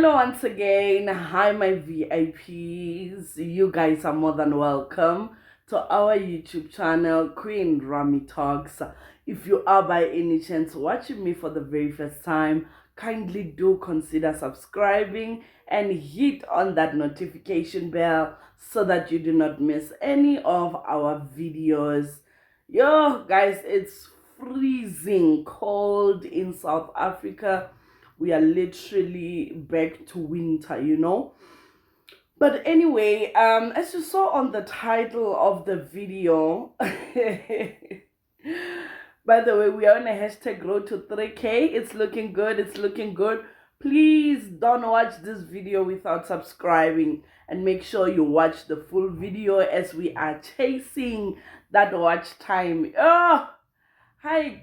Hello once again. Hi my VIPs. You guys are more than welcome to our YouTube channel, Queen Rami Talks. If you are by any chance watching me for the very first time, kindly do consider subscribing and hit on that notification bell so that you do not miss any of our videos. Yo guys, it's freezing cold in South Africa. We are literally back to winter, you know. But anyway, as you saw on the title of the video, by the way, we are on a hashtag road to 3K. It's looking good. It's looking good. Please don't watch this video without subscribing, and make sure you watch the full video as we are chasing that watch time. Oh, hi.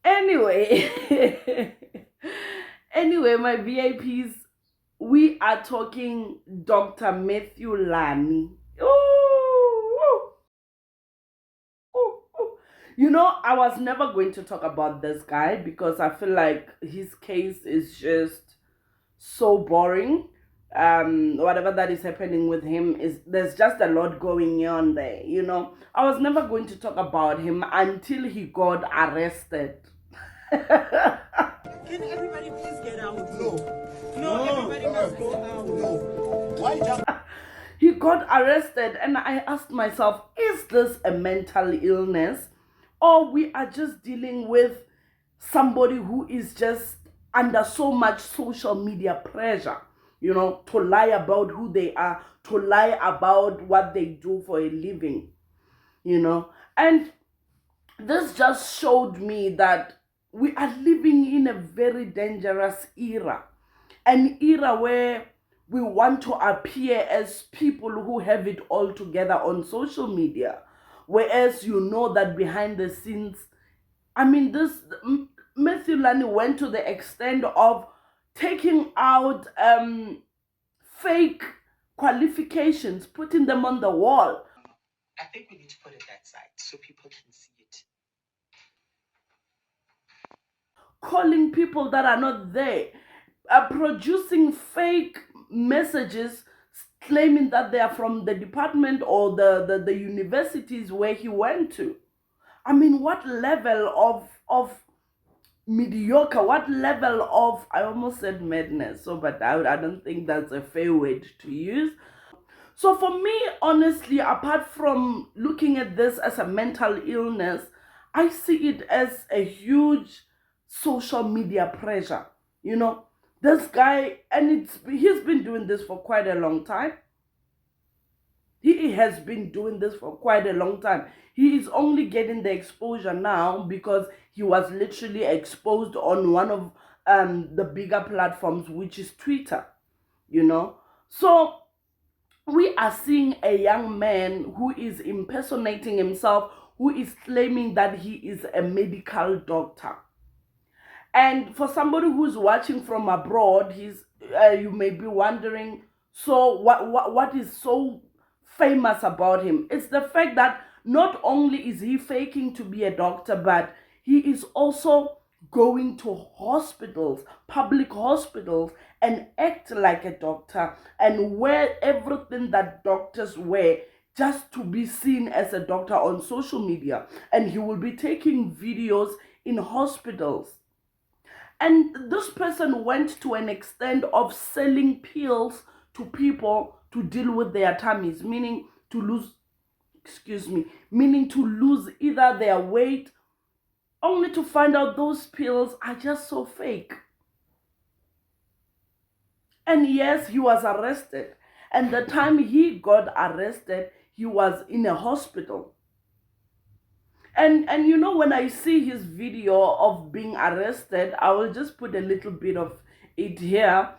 Anyway, anyway, my VIPs, we are talking Dr. Matheew Lani. You know, I was never going to talk about this guy because I feel like his case is just so boring. Whatever that is happening with him, there's just a lot going on there, you know. I was never going to talk about him until he got arrested. Can everybody please get out? No, everybody must go out. No. Why He got arrested, and I asked myself, is this a mental illness, or we are just dealing with somebody who is just under so much social media pressure, you know, to lie about who they are, to lie about what they do for a living, you know. And this just showed me that we are living in a very dangerous era, an era where we want to appear as people who have it all together on social media, whereas you know that behind the scenes, I mean, this Matheew Lani went to the extent of taking out fake qualifications, putting them on the wall. I think we need to put it that side so people can see it. Calling people that are not there, producing fake messages claiming that they are from the department or the universities where he went to. I mean, what level of mediocre, what level of, I almost said madness, so but I don't think that's a fair word to use. So for me, honestly, apart from looking at this as a mental illness, I see it as a huge social media pressure. You know, this guy, and he's been doing this for quite a long time. He has been doing this for quite a long time. He is only getting the exposure now because he was literally exposed on one of the bigger platforms, which is Twitter, you know. So we are seeing a young man who is impersonating himself, who is claiming that he is a medical doctor. And for somebody who's watching from abroad, you may be wondering, so what is so famous about him? It's the fact that not only is he faking to be a doctor, but he is also going to hospitals, public hospitals, and act like a doctor and wear everything that doctors wear just to be seen as a doctor on social media. And he will be taking videos in hospitals. And this person went to an extent of selling pills to people to deal with their tummies, meaning to lose either their weight, only to find out those pills are just so fake. And yes, he was arrested. And the time he got arrested, he was in a hospital. And you know, when I see his video of being arrested, I will just put a little bit of it here.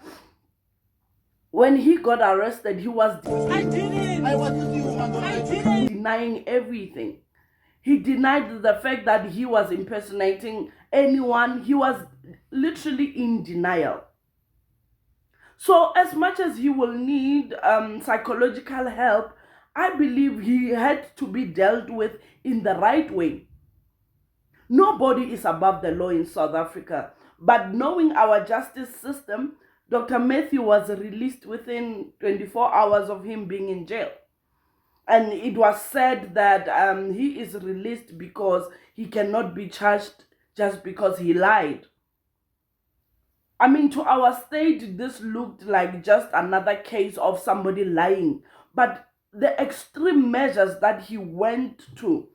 When he got arrested, he was denying everything. He denied the fact that he was impersonating anyone. He was literally in denial. So as much as he will need psychological help, I believe he had to be dealt with in the right way. Nobody is above the law in South Africa, but knowing our justice system, Dr. Matheew was released within 24 hours of him being in jail. And it was said that he is released because he cannot be charged just because he lied. I mean, to our state, this looked like just another case of somebody lying. But the extreme measures that he went to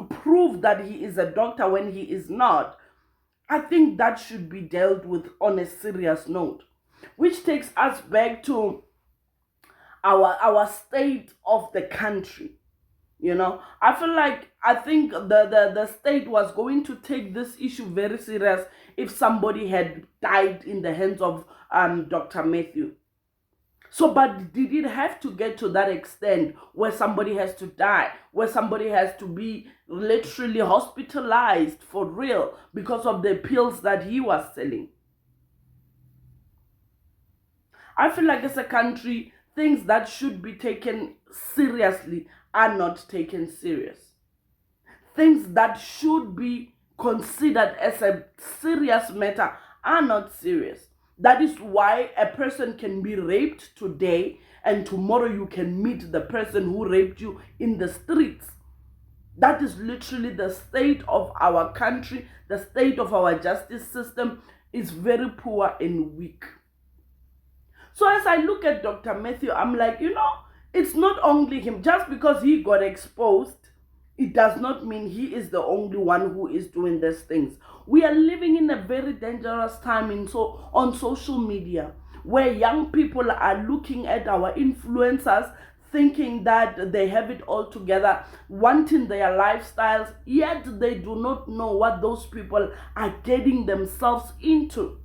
prove that he is a doctor when he is not, I think that should be dealt with on a serious note. Which takes us back to our state of the country. You know, I think the state was going to take this issue very serious if somebody had died in the hands of Dr. Matheew. So, but did it have to get to that extent where somebody has to die, where somebody has to be literally hospitalized for real because of the pills that he was selling? I feel like as a country, things that should be taken seriously are not taken serious. Things that should be considered as a serious matter are not serious. That is why a person can be raped today and tomorrow you can meet the person who raped you in the streets. That is literally the state of our country. The state of our justice system is very poor and weak. So as I look at Dr. Matheew, I'm like, you know, it's not only him. Just because he got exposed, it does not mean he is the only one who is doing these things. We are living in a very dangerous time on social media, where young people are looking at our influencers, thinking that they have it all together, wanting their lifestyles, yet they do not know what those people are getting themselves into.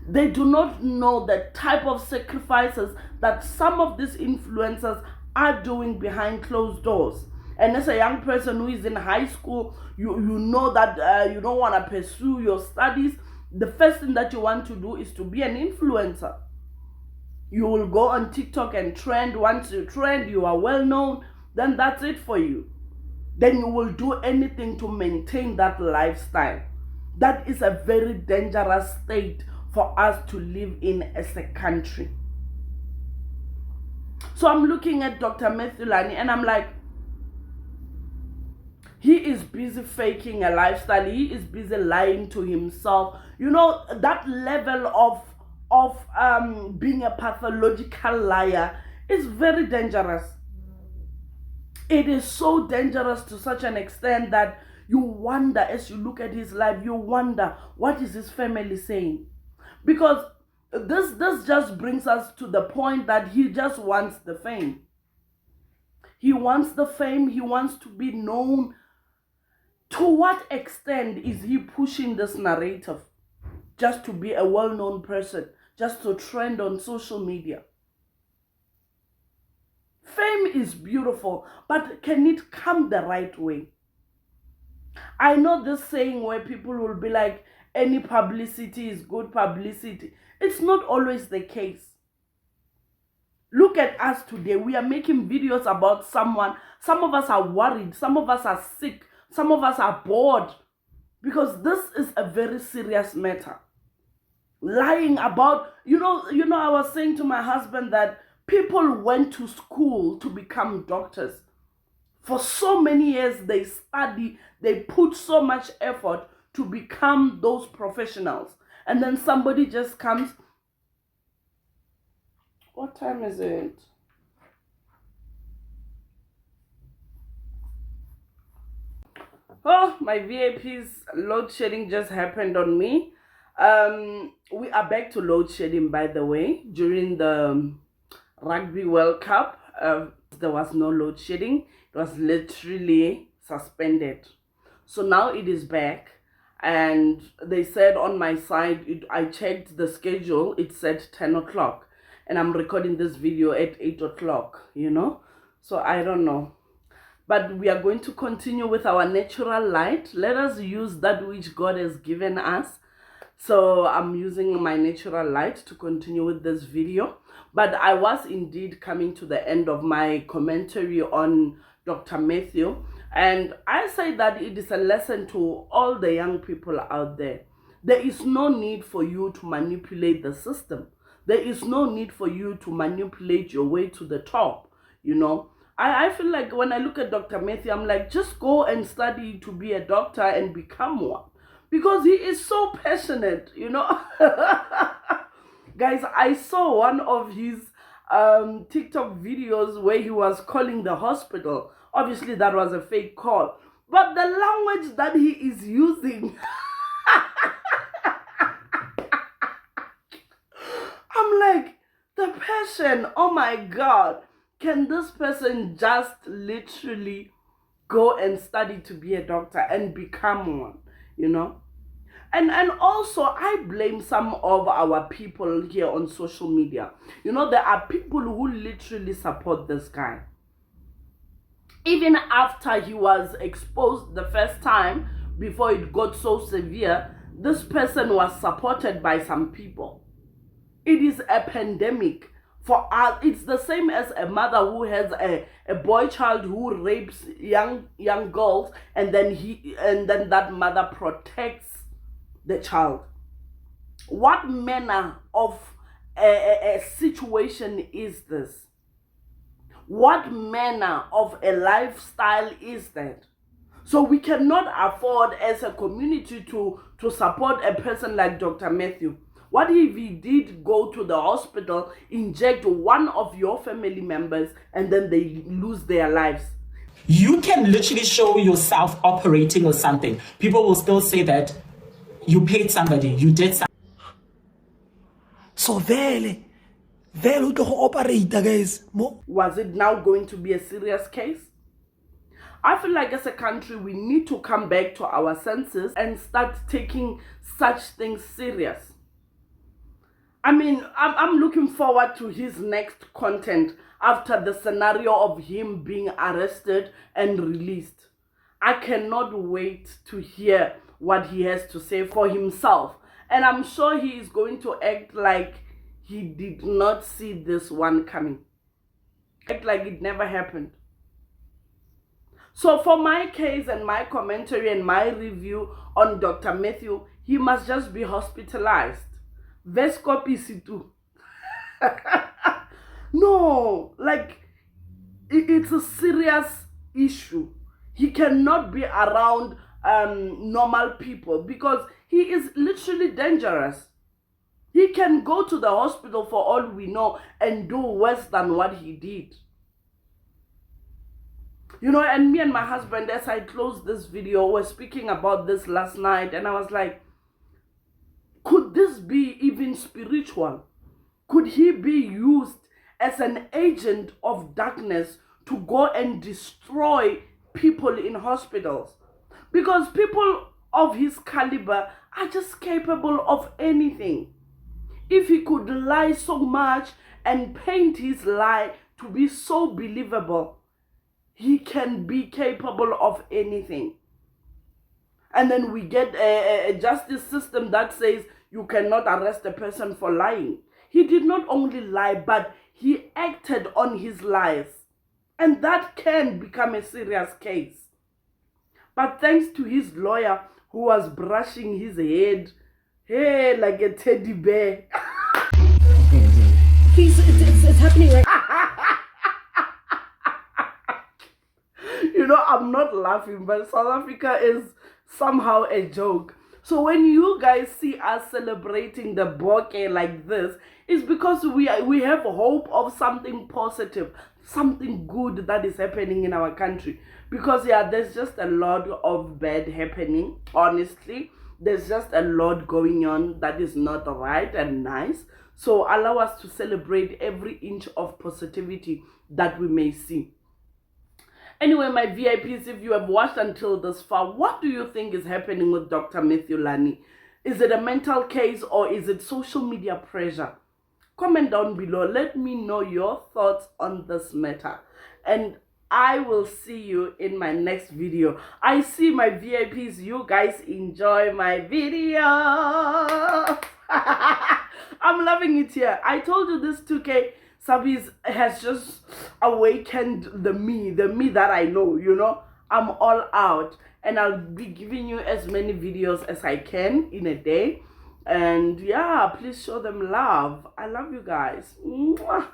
They do not know the type of sacrifices that some of these influencers are doing behind closed doors. And as a young person who is in high school, you know that you don't want to pursue your studies. The first thing that you want to do is to be an influencer. You will go on TikTok and trend. Once you trend, you are well known, then that's it for you. Then you will do anything to maintain that lifestyle. That is a very dangerous state for us to live in as a country. So I'm looking at Dr. Matheew Lani and I'm like, he is busy faking a lifestyle. He is busy lying to himself. You know, that level of being a pathological liar is very dangerous. It is so dangerous to such an extent that you wonder, as you look at his life, you wonder, what is his family saying? Because this just brings us to the point that he just wants the fame. He wants the fame. He wants to be known. To what extent is he pushing this narrative? Just to be a well-known person, just to trend on social media. Fame is beautiful, but can it come the right way? I know this saying where people will be like, any publicity is good publicity. It's not always the case. Look at us today. We are making videos about someone. Some of us are worried. Some of us are sick. Some of us are bored. Because this is a very serious matter. Lying about, you know, I was saying to my husband that people went to school to become doctors. For so many years, they study, they put so much effort to become those professionals. And then somebody just comes. What time is it? Oh, my VIP's load shedding just happened on me. We are back to load shedding, by the way. During the Rugby World Cup, there was no load shedding. It was literally suspended. So now it is back. And they said on my side, I checked the schedule, it said 10 o'clock. And I'm recording this video at 8 o'clock, you know. So I don't know. But we are going to continue with our natural light. Let us use that which God has given us. So I'm using my natural light to continue with this video. But I was indeed coming to the end of my commentary on Dr. Matheew. And I say that it is a lesson to all the young people out there There is no need for you to manipulate the system. There is no need for you to manipulate your way to the top, you know. I feel like when I look at Dr. Matheew, I'm like, just go and study to be a doctor and become one. Because he is so passionate, you know. Guys, I saw one of his TikTok videos where he was calling the hospital. Obviously, that was a fake call. But the language that he is using, I'm like, the passion, oh my God. Can this person just literally go and study to be a doctor and become one, you know? And also, I blame some of our people here on social media. You know, there are people who literally support this guy. Even after he was exposed the first time, before it got so severe, this person was supported by some people. It is a pandemic. For us, it's the same as a mother who has a boy child who rapes young girls, and then that mother protects the child. What manner of a situation is this? What manner of a lifestyle is that? So we cannot afford as a community to support a person like Dr. Matheew. What if he did go to the hospital, inject one of your family members, and then they lose their lives? You can literally show yourself operating or something. People will still say that you paid somebody, you did something. So vele to operate, guys. Was it now going to be a serious case? I feel like as a country, we need to come back to our senses and start taking such things serious. I mean, I'm looking forward to his next content after the scenario of him being arrested and released. I cannot wait to hear what he has to say for himself. And I'm sure he is going to act like he did not see this one coming. Act like it never happened. So for my case and my commentary and my review on Dr. Matheew, he must just be hospitalized. Vescopisitu. No, like, it's a serious issue. He cannot be around normal people because he is literally dangerous. He can go to the hospital for all we know and do worse than what he did. You know, and me and my husband, as I closed this video, were speaking about this last night, and I was like, could this be even spiritual? Could he be used as an agent of darkness to go and destroy people in hospitals? Because people of his caliber are just capable of anything. If he could lie so much and paint his lie to be so believable, he can be capable of anything. And then we get a justice system that says you cannot arrest a person for lying. He did not only lie, but he acted on his lies. And that can become a serious case. But thanks to his lawyer who was brushing his head, hey, like a teddy bear. It's happening right. You know, I'm not laughing, but South Africa is somehow a joke. So when you guys see us celebrating the bokeh like this, it's because we have hope of something positive, something good that is happening in our country. Because yeah, there's just a lot of bad happening, honestly. There's just a lot going on that is not right and nice. So allow us to celebrate every inch of positivity that we may see. Anyway, my VIPs, if you have watched until this far, what do you think is happening with Dr. Matheew Lani? Is it a mental case or is it social media pressure? Comment down below. Let me know your thoughts on this matter. And I will see you in my next video. I see my VIPs. You guys enjoy my video. I'm loving it here. I told you this 2K Sabis has just awakened the me that I know, you know. I'm all out. and I'll be giving you as many videos as I can in a day. And yeah, please show them love. I love you guys. Mwah.